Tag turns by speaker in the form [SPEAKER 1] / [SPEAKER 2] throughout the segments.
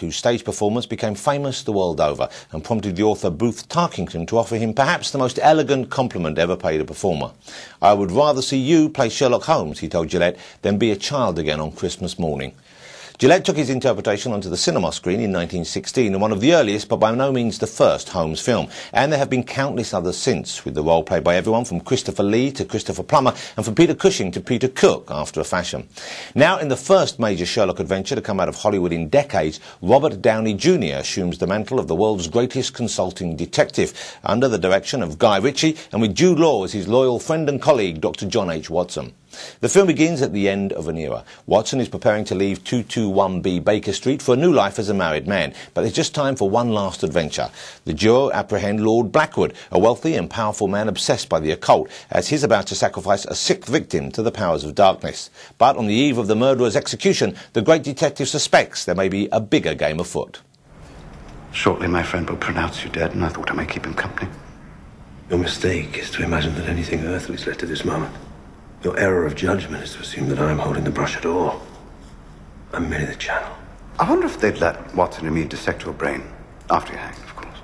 [SPEAKER 1] whose stage performance became famous the world over and prompted the author Booth Tarkington to offer him perhaps the most elegant compliment ever paid a performer. "I would rather see you play Sherlock Holmes," he told Gillette, "than be a child again on Christmas morning." Gillette took his interpretation onto the cinema screen in 1916 in one of the earliest, but by no means the first, Holmes film. And there have been countless others since, with the role played by everyone from Christopher Lee to Christopher Plummer and from Peter Cushing to Peter Cook, after a fashion. Now, in the first major Sherlock adventure to come out of Hollywood in decades, Robert Downey Jr. assumes the mantle of the world's greatest consulting detective, under the direction of Guy Ritchie and with Jude Law as his loyal friend and colleague, Dr. John H. Watson. The film begins at the end of an era. Watson is preparing to leave 221B Baker Street for a new life as a married man, but there's just time for one last adventure. The duo apprehend Lord Blackwood, a wealthy and powerful man obsessed by the occult, as he's about to sacrifice a sick victim to the powers of darkness. But on the eve of the murderer's execution, the great detective suspects there may be a bigger game afoot.
[SPEAKER 2] Shortly my friend will pronounce you dead, and I thought I might keep him company.
[SPEAKER 3] Your mistake is to imagine that anything earthly is led to this moment. Your error of judgment is to assume that I'm holding the brush at all. I'm merely the channel.
[SPEAKER 2] I wonder if they'd let Watson and me dissect your brain. After you're hanged, of course.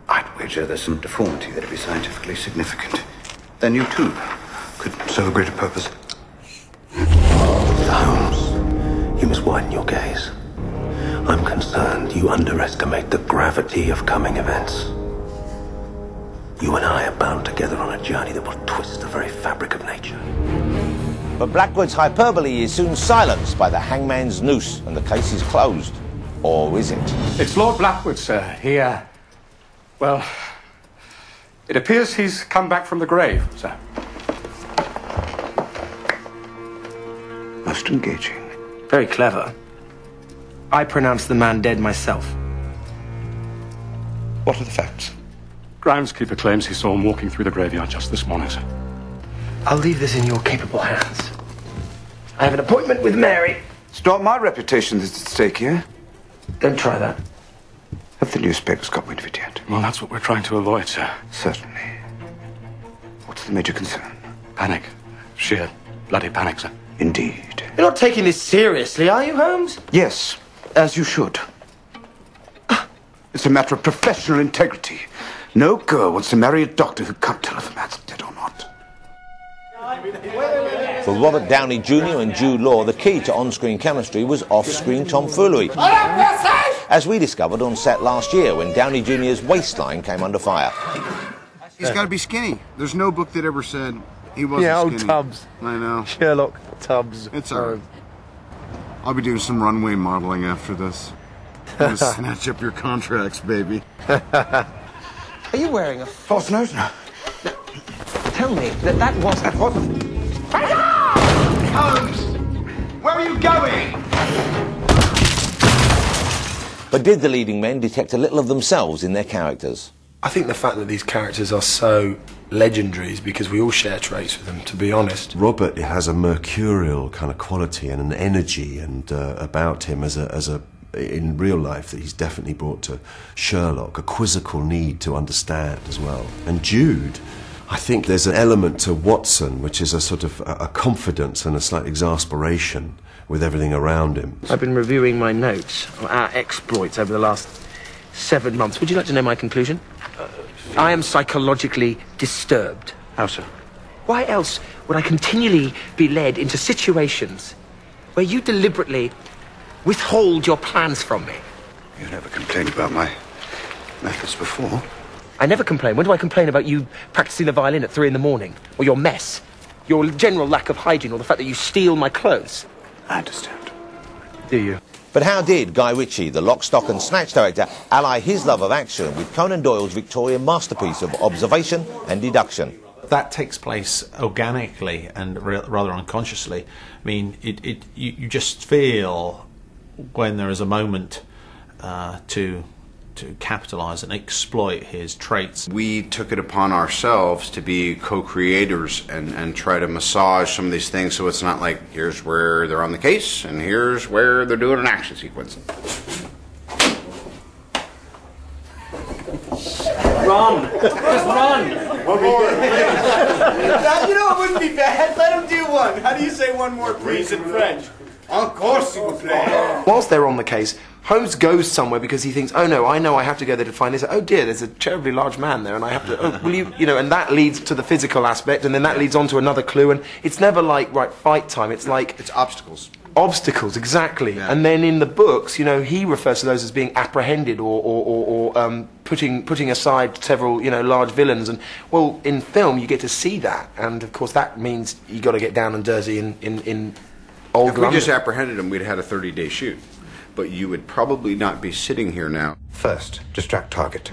[SPEAKER 2] I'd wager there's some deformity that'd be scientifically significant. Then you, too, could serve a greater purpose.
[SPEAKER 3] Mr. Holmes, you must widen your gaze. I'm concerned you underestimate the gravity of coming events. You and I are bound together on a journey that will twist the very fabric of nature.
[SPEAKER 1] But Blackwood's hyperbole is soon silenced by the hangman's noose and the case is closed. Or is it?
[SPEAKER 4] It's Lord Blackwood, sir. He, well, it appears he's come back from the grave, sir.
[SPEAKER 2] Most engaging.
[SPEAKER 5] Very clever. I pronounced the man dead myself.
[SPEAKER 2] What are the facts?
[SPEAKER 4] Groundskeeper claims he saw him walking through the graveyard just this morning, sir.
[SPEAKER 5] I'll leave this in your capable hands. I have an appointment with Mary.
[SPEAKER 2] It's not my reputation that's at stake here.
[SPEAKER 5] Don't try that.
[SPEAKER 2] Have the newspapers got wind of it yet?
[SPEAKER 4] Well, that's what we're trying to avoid, sir.
[SPEAKER 2] Certainly. What's the major concern?
[SPEAKER 4] Panic. Sheer bloody panic, sir.
[SPEAKER 2] Indeed.
[SPEAKER 5] You're not taking this seriously, are you, Holmes?
[SPEAKER 2] Yes, as you should. It's a matter of professional integrity. No girl wants to marry a doctor who can't tell if the man's dead or not.
[SPEAKER 1] For Robert Downey Jr. and Jude Law, the key to on-screen chemistry was off-screen tomfoolery, as we discovered on set last year when Downey Jr.'s waistline came under fire.
[SPEAKER 6] He's got to be skinny. There's no book that ever said he wasn't skinny.
[SPEAKER 7] Yeah, old Tubbs.
[SPEAKER 6] I know.
[SPEAKER 7] Sherlock Tubbs.
[SPEAKER 6] It's all right. I'll be doing some runway modeling after this. I'm gonna snatch up your contracts, baby.
[SPEAKER 5] Are you wearing a
[SPEAKER 2] False nose? No.
[SPEAKER 5] Tell me that wasn't...
[SPEAKER 2] That wasn't.
[SPEAKER 6] Holmes! Where are you going?
[SPEAKER 1] But did the leading men detect a little of themselves in their characters?
[SPEAKER 7] I think the fact that these characters are so legendary is because we all share traits with them, to be honest.
[SPEAKER 8] Robert has a mercurial kind of quality and an energy and about him as a in real life that he's definitely brought to Sherlock, a quizzical need to understand as well. And Jude, I think there's an element to Watson which is a sort of a confidence and a slight exasperation with everything around him.
[SPEAKER 5] I've been reviewing my notes on our exploits over the last 7 months. Would you like to know my conclusion? I am psychologically disturbed.
[SPEAKER 2] How so?
[SPEAKER 5] Why else would I continually be led into situations where you deliberately withhold your plans from me?
[SPEAKER 2] You never complained about my methods before.
[SPEAKER 5] I never complain. When do I complain about you practicing the violin at 3 in the morning? Or your mess? Your general lack of hygiene? Or the fact that you steal my clothes?
[SPEAKER 2] I understand.
[SPEAKER 5] Do you?
[SPEAKER 1] But how did Guy Ritchie, the lock, stock and snatch director, ally his love of action with Conan Doyle's Victorian masterpiece of observation and deduction?
[SPEAKER 9] That takes place organically and rather unconsciously. I mean, you just feel when there is a moment to capitalise and exploit his traits.
[SPEAKER 10] We took it upon ourselves to be co-creators and try to massage some of these things so it's not like here's where they're on the case and here's where they're doing an action sequence.
[SPEAKER 5] Run! Just run!
[SPEAKER 6] One more. You know, it wouldn't be bad. Let him do one. How do you say one more, please, in French?
[SPEAKER 2] Of course he would play.
[SPEAKER 5] Whilst they're on the case, Holmes goes somewhere because he thinks, oh no, I have to go there to find this. Oh dear, there's a terribly large man there, and I have to. Oh, will you know? And that leads to the physical aspect, and then that leads on to another clue. And it's never like right fight time. It's like
[SPEAKER 10] it's obstacles.
[SPEAKER 5] Obstacles, exactly. Yeah. And then in the books, you know, he refers to those as being apprehended or putting aside several, you know, large villains. And well, in film, you get to see that, and of course, that means you got to get down and dirty in old
[SPEAKER 10] If
[SPEAKER 5] London.
[SPEAKER 10] we just apprehended him, we'd had a 30-day shoot. But you would probably not be sitting here now.
[SPEAKER 2] First, distract target.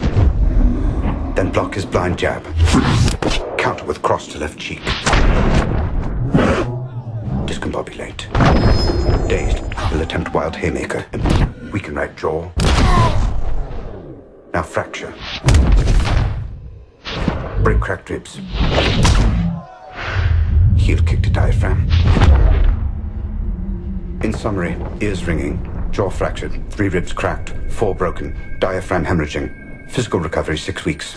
[SPEAKER 2] Then block his blind jab. Counter with cross to left cheek. Discombobulate. Dazed, will attempt wild haymaker. Weaken right jaw. Now fracture. Break cracked ribs. Heel kick to diaphragm. In summary, ears ringing, jaw fractured, 3 ribs cracked, 4 broken, diaphragm hemorrhaging. Physical recovery 6 weeks.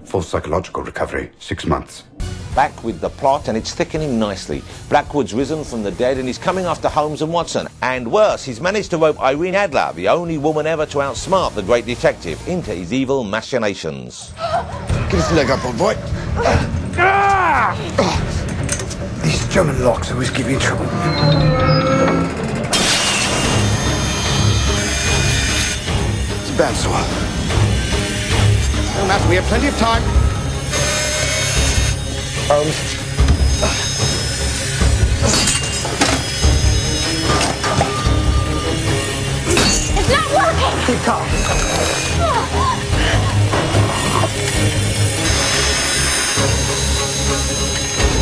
[SPEAKER 2] Full psychological recovery 6 months.
[SPEAKER 1] Back with the plot, and it's thickening nicely. Blackwood's risen from the dead and he's coming after Holmes and Watson. And worse, he's managed to rope Irene Adler, the only woman ever to outsmart the great detective, into his evil machinations.
[SPEAKER 2] Give us a leg up, old boy. These German locks always give you trouble. It's a bad sore. No matter, we have plenty of time.
[SPEAKER 5] Holmes.
[SPEAKER 11] It's not working!
[SPEAKER 5] Keep calm.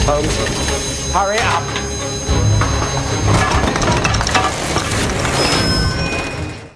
[SPEAKER 5] Holmes, hurry up.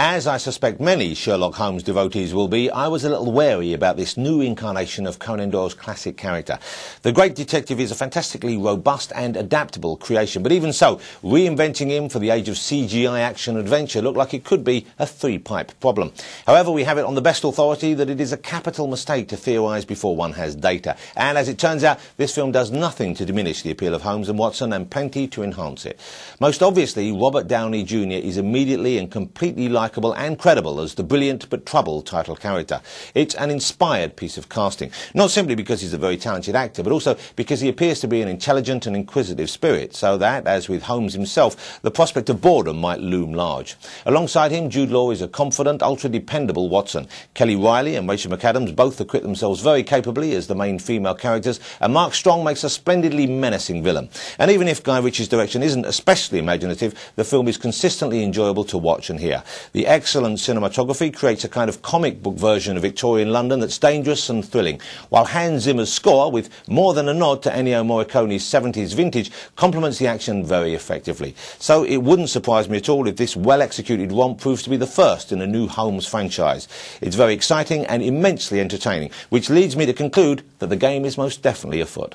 [SPEAKER 1] As I suspect many Sherlock Holmes devotees will be, I was a little wary about this new incarnation of Conan Doyle's classic character. The great detective is a fantastically robust and adaptable creation, but even so, reinventing him for the age of CGI action-adventure looked like it could be a three-pipe problem. However, we have it on the best authority that it is a capital mistake to theorise before one has data. And as it turns out, this film does nothing to diminish the appeal of Holmes and Watson and plenty to enhance it. Most obviously, Robert Downey Jr. is immediately and completely likeable and credible as the brilliant but troubled title character. It's an inspired piece of casting, not simply because he's a very talented actor, but also because he appears to be an intelligent and inquisitive spirit, so that, as with Holmes himself, the prospect of boredom might loom large. Alongside him, Jude Law is a confident, ultra-dependable Watson. Kelly Riley and Rachel McAdams both acquit themselves very capably as the main female characters, and Mark Strong makes a splendidly menacing villain. And even if Guy Ritchie's direction isn't especially imaginative, the film is consistently enjoyable to watch and hear. The excellent cinematography creates a kind of comic book version of Victorian London that's dangerous and thrilling, while Hans Zimmer's score, with more than a nod to Ennio Morricone's 70s vintage, complements the action very effectively. So it wouldn't surprise me at all if this well-executed romp proves to be the first in a new Holmes franchise. It's very exciting and immensely entertaining, which leads me to conclude that the game is most definitely afoot.